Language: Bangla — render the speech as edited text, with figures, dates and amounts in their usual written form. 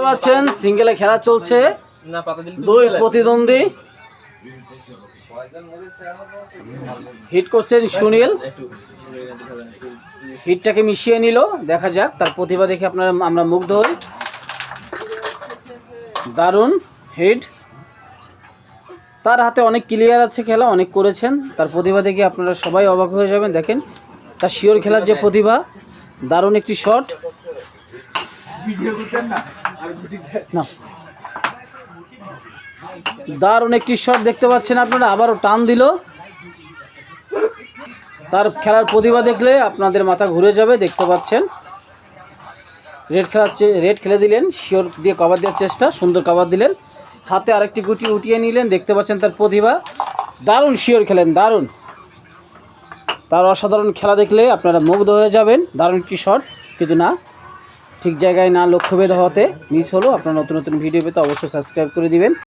পাচ্ছেন সিঙ্গেলে খেলা চলছে, দুই প্রতিদ্বন্দ্বী হিট করছেন সুনীল, হিটটাকে মিশিয়ে নিল। দেখা যাক তার প্রতিভা দেখে আমরা মুগ্ধ হই। দারুণ হিট, তার হাতে অনেক ক্লিয়ার আছে, খেলা অনেক করেছেন, তার প্রতিভা দেখে আপনারা সবাই অবাক হয়ে যাবেন। দেখেন তার শিওর খেলার যে প্রতিভা, দারুণ একটি শট। দারুণ একটি শট দেখতে পাচ্ছেন আপনারা, আবারও টান দিল। তার খেলার প্রতিভা দেখলে আপনাদের মাথা ঘুরে যাবে। দেখতে পাচ্ছেন রেড খেলে দিলেন, শিওর দিয়ে কভার দেওয়ার চেষ্টা, সুন্দর কভার দিলেন, হাতে আরেকটি গুটি উঠিয়ে নিলেন। দেখতে পাচ্ছেন তার প্রতিভা, দারুণ শিওর খেলেন, দারুণ। তার অসাধারণ খেলা দেখলে আপনারা মুগ্ধ হয়ে যাবেন। দারুণ একটি শট, কিন্তু না, ঠিক জায়গায় না, লক্ষ্যভেদ হওয়াতে মিস হলো। আপনারা নতুন নতুন ভিডিও পেতে অবশ্যই সাবস্ক্রাইব করে দিবেন।